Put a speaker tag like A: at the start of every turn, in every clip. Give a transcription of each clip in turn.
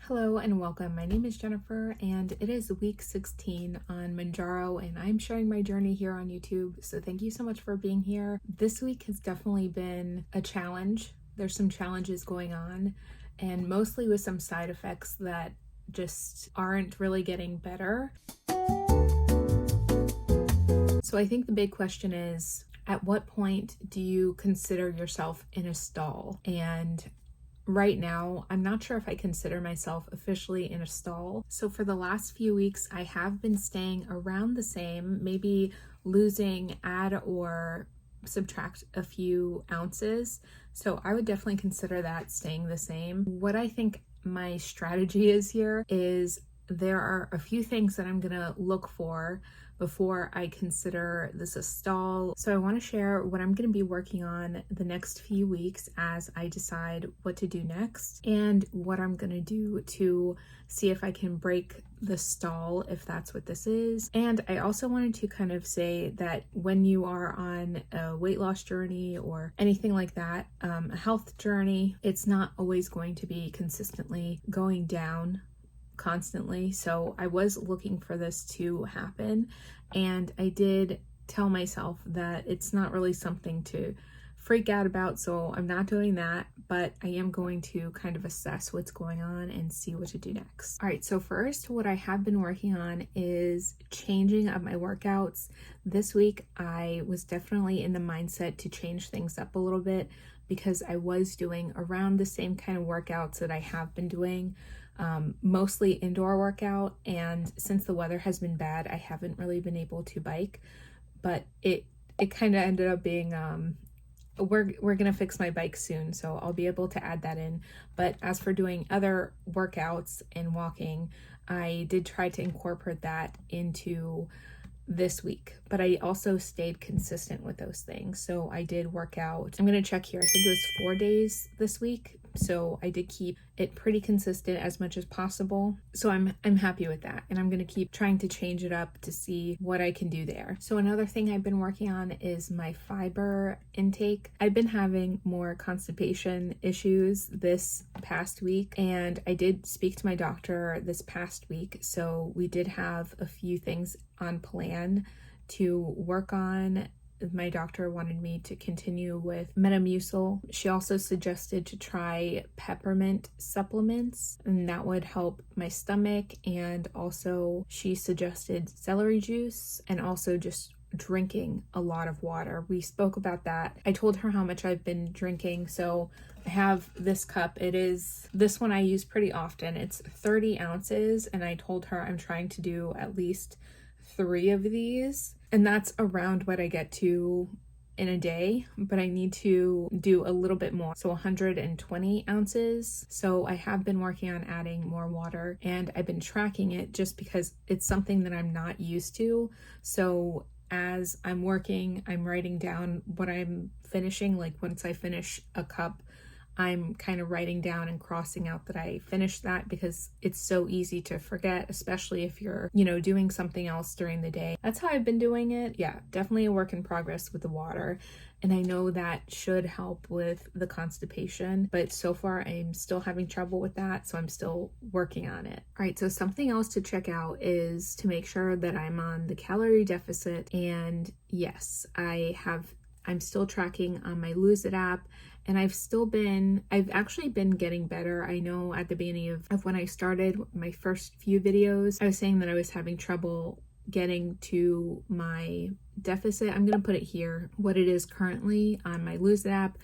A: Hello and welcome. My name is Jennifer and it is week 16 on Mounjaro and I'm sharing my journey here on YouTube. So thank you so much for being here. This week has definitely been a challenge. There's some challenges going on and mostly with some side effects that just aren't really getting better. So I think the big question is, at what point do you consider yourself in a stall? And right now, I'm not sure if I consider myself officially in a stall. So for the last few weeks, I have been staying around the same, maybe add or subtract a few ounces. So I would definitely consider that staying the same. What I think my strategy is here is there are a few things that I'm gonna look for before I consider this a stall. So I want to share what I'm going to be working on the next few weeks as I decide what to do next and what I'm going to do to see if I can break the stall, if that's what this is. And I also wanted to kind of say that when you are on a weight loss journey or anything like that, a health journey, it's not always going to be consistently going down constantly. So I was looking for this to happen, and I did tell myself that it's not really something to freak out about, so I'm not doing that, but I am going to kind of assess what's going on and see what to do next. All right, so first, what I have been working on is changing up my workouts. This week, I was definitely in the mindset to change things up a little bit because I was doing around the same kind of workouts that I have been doing, mostly indoor workout, and since the weather has been bad, I haven't really been able to bike, but it kind of ended up being we're gonna fix my bike soon, so I'll be able to add that in. But as for doing other workouts and walking, I did try to incorporate that into this week, but I also stayed consistent with those things. So I did work out, I'm gonna check here, I think it was 4 days this week, so I did keep it pretty consistent as much as possible. So I'm happy with that, and I'm gonna keep trying to change it up to see what I can do there. So another thing I've been working on is my fiber intake. I've been having more constipation issues this past week, and I did speak to my doctor this past week, so we did have a few things on plan to work on. My doctor wanted me to continue with Metamucil. She also suggested to try peppermint supplements, and that would help my stomach. And also she suggested celery juice and also just drinking a lot of water. We spoke about that. I told her how much I've been drinking. So I have this cup. This one I use pretty often. It's 30 ounces. And I told her I'm trying to do at least 3 of these, and that's around what I get to in a day, but I need to do a little bit more, so 120 ounces. So I have been working on adding more water, and I've been tracking it just because it's something that I'm not used to. So as I'm working, I'm writing down what I'm finishing. Like once I finish a cup, I'm kind of writing down and crossing out that I finished that, because it's so easy to forget, especially if you're, doing something else during the day. That's how I've been doing it. Yeah, definitely a work in progress with the water. And I know that should help with the constipation, but so far I'm still having trouble with that. So I'm still working on it. All right, so something else to check out is to make sure that I'm on the calorie deficit. And yes, I'm still tracking on my Lose It app, and I've actually been getting better. I know at the beginning of when I started my first few videos, I was saying that I was having trouble getting to my deficit. I'm going to put it here, what it is currently on my Lose It app.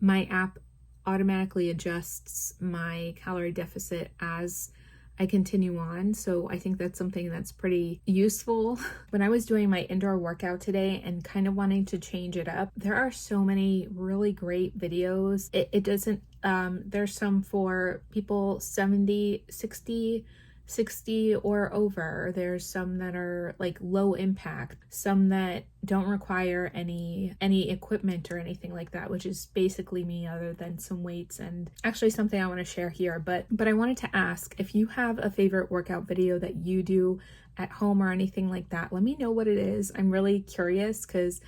A: My app automatically adjusts my calorie deficit as I continue on, so I think that's something that's pretty useful. When I was doing my indoor workout today and kind of wanting to change it up, there are so many really great videos. It doesn't, there's some for people 70, 60 or over. There's some that are like low impact, some that don't require any equipment or anything like that, which is basically me other than some weights and actually something I want to share here. But I wanted to ask if you have a favorite workout video that you do at home or anything like that. Let me know what it is. I'm really curious because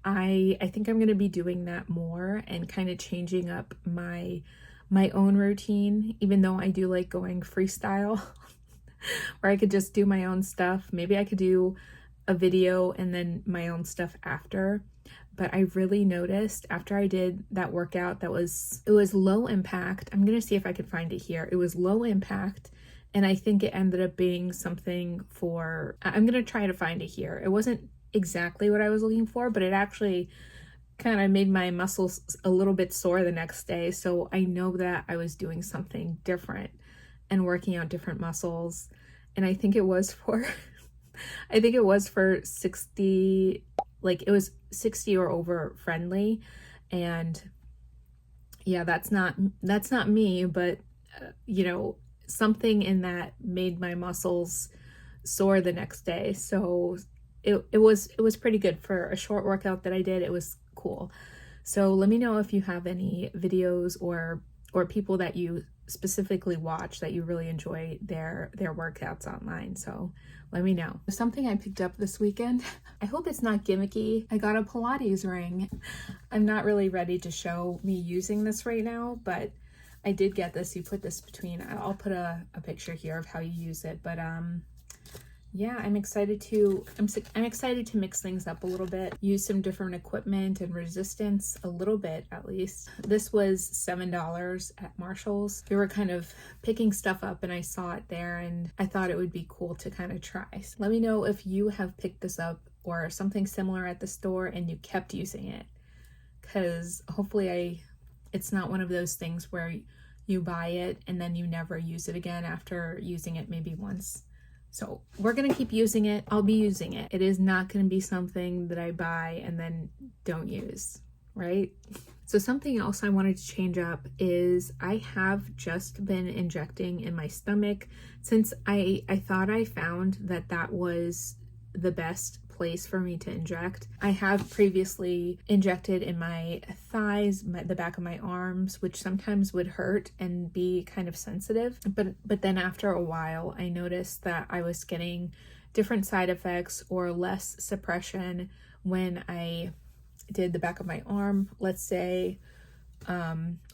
A: I think I'm going to be doing that more and kind of changing up my my own routine, even though I do like going freestyle, where I could just do my own stuff. Maybe I could do a video and then my own stuff after. But I really noticed after I did that workout it was low impact. I'm gonna see if I can find it here. It was low impact, and I think it ended up being something for, I'm gonna try to find it here. It wasn't exactly what I was looking for, but it actually kind of made my muscles a little bit sore the next day. So I know that I was doing something different and working out different muscles. And I think it was for, I think it was for 60, like it was 60 or over friendly. And yeah, that's not me, but you know, something in that made my muscles sore the next day. So it was pretty good for a short workout that I did. It was cool. So let me know if you have any videos or people that you specifically watch that you really enjoy their workouts online. So let me know. Something I picked up this weekend, I hope it's not gimmicky. I got a Pilates ring. I'm not really ready to show me using this right now, but I did get this. You put this between, I'll put a picture here of how you use it, but yeah, I'm excited to mix things up a little bit, use some different equipment and resistance a little bit at least. This was $7 at Marshall's. We were kind of picking stuff up and I saw it there and I thought it would be cool to kind of try. So let me know if you have picked this up or something similar at the store and you kept using it, because hopefully it's not one of those things where you buy it and then you never use it again after using it maybe once. So we're going to keep using it. I'll be using it. It is not going to be something that I buy and then don't use, right? So something else I wanted to change up is I have just been injecting in my stomach since I thought I found that was the best place for me to inject. I have previously injected in my thighs, the back of my arms, which sometimes would hurt and be kind of sensitive. But then after a while, I noticed that I was getting different side effects or less suppression when I did the back of my arm, let's say,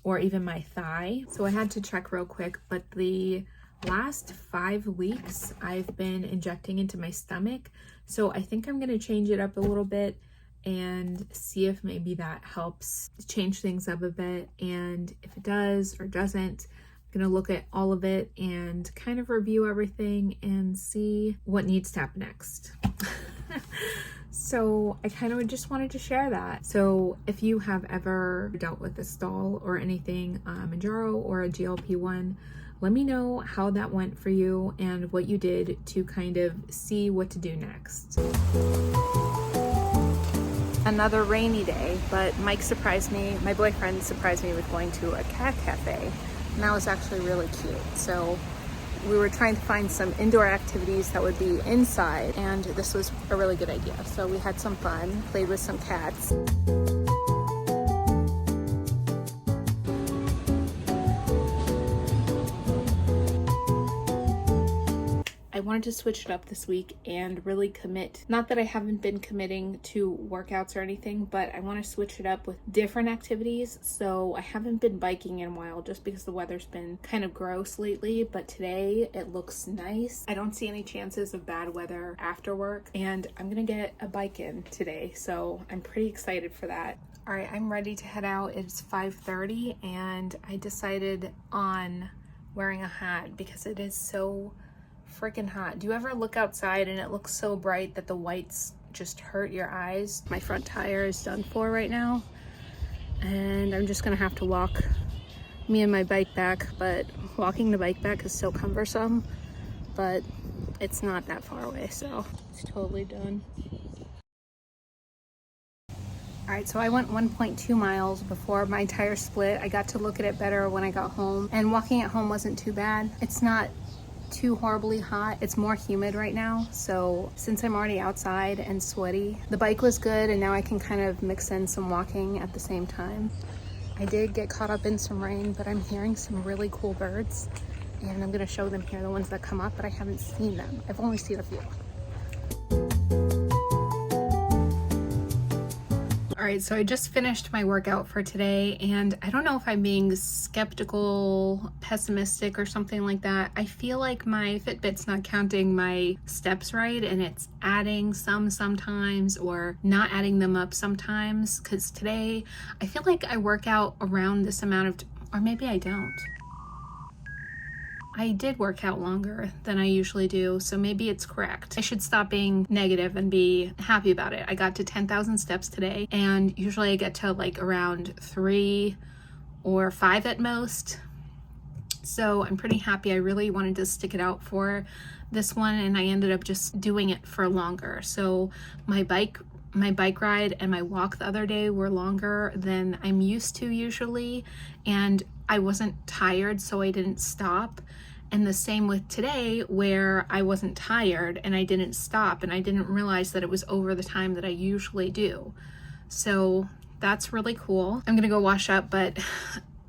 A: or even my thigh. So I had to check real quick, but the last 5 weeks I've been injecting into my stomach. So I think I'm going to change it up a little bit and see if maybe that helps change things up a bit. And if it does or doesn't, I'm going to look at all of it and kind of review everything and see what needs to happen next. So I kind of just wanted to share that. So if you have ever dealt with a stall or anything, Mounjaro or a GLP-1, let me know how that went for you and what you did to kind of see what to do next. Another rainy day, but Mike surprised me, my boyfriend surprised me with going to a cat cafe, and that was actually really cute. So we were trying to find some indoor activities that would be inside, and this was a really good idea. So we had some fun, played with some cats. I wanted to switch it up this week and really commit. Not that I haven't been committing to workouts or anything, but I want to switch it up with different activities. So I haven't been biking in a while just because the weather's been kind of gross lately, but today it looks nice. I don't see any chances of bad weather after work, and I'm gonna get a bike in today, so I'm pretty excited for that. All right, I'm ready to head out. It's 5:30 and I decided on wearing a hat because it is so freaking hot. Do you ever look outside and it looks so bright that the whites just hurt your eyes? My front tire is done for right now, and I'm just gonna have to walk me and my bike back, but walking the bike back is so cumbersome, but it's not that far away, so it's totally done. All right, so I went 1.2 miles before my tire split. I got to look at it better when I got home, and walking at home wasn't too bad. It's not too horribly hot. It's more humid right now, so since I'm already outside and sweaty, the bike was good, and now I can kind of mix in some walking at the same time. I did get caught up in some rain, but I'm hearing some really cool birds, and I'm gonna show them here, the ones that come up, but I haven't seen them. I've only seen a few. All
B: right, so I just finished my workout for today, and I don't know if I'm being skeptical, pessimistic, or something like that. I feel like my Fitbit's not counting my steps right, and it's adding some sometimes or not adding them up sometimes, because today I feel like I work out around this amount of, or maybe I don't. I did work out longer than I usually do, so maybe it's correct. I should stop being negative and be happy about it. I got to 10,000 steps today, and usually I get to like around 3 or 5 at most. So I'm pretty happy. I really wanted to stick it out for this one, and I ended up just doing it for longer. So my bike ride and my walk the other day were longer than I'm used to usually, and I wasn't tired, so I didn't stop. And the same with today, where I wasn't tired and I didn't stop, and I didn't realize that it was over the time that I usually do. So that's really cool. I'm gonna go wash up, but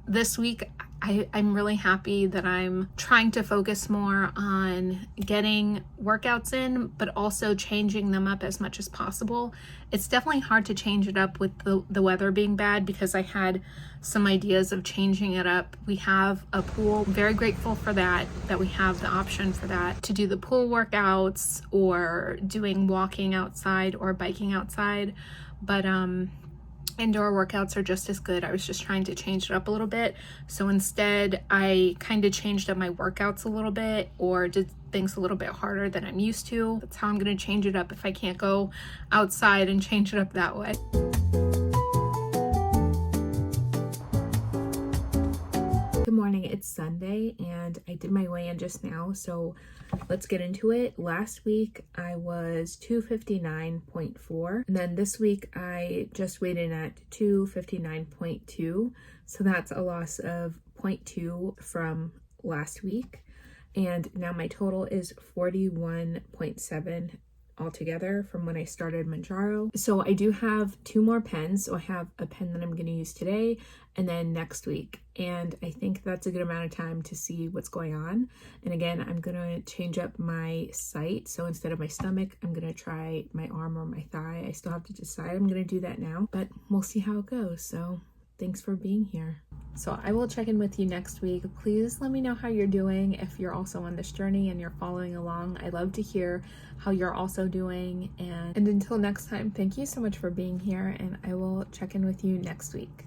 B: this week I'm really happy that I'm trying to focus more on getting workouts in, but also changing them up as much as possible. It's definitely hard to change it up with the weather being bad, because I had some ideas of changing it up. We have a pool, very grateful for that we have the option for that, to do the pool workouts or doing walking outside or biking outside. But indoor workouts are just as good. I was just trying to change it up a little bit. So instead, I kind of changed up my workouts a little bit, or did things a little bit harder than I'm used to. That's how I'm going to change it up if I can't go outside and change it up that way.
A: Good morning, it's Sunday and I did my weigh-in just now, so let's get into it. Last week I was 259.4, and then this week I just weighed in at 259.2, so that's a loss of 0.2 from last week, and now my total is 41.7 altogether from when I started Mounjaro. So I do have 2 more pens. So I have a pen that I'm going to use today and then next week. And I think that's a good amount of time to see what's going on. And again, I'm going to change up my site. So instead of my stomach, I'm going to try my arm or my thigh. I still have to decide. I'm going to do that now, but we'll see how it goes. So thanks for being here. So I will check in with you next week. Please let me know how you're doing if you're also on this journey and you're following along. I love to hear how you're also doing. And until next time, thank you so much for being here, and I will check in with you next week.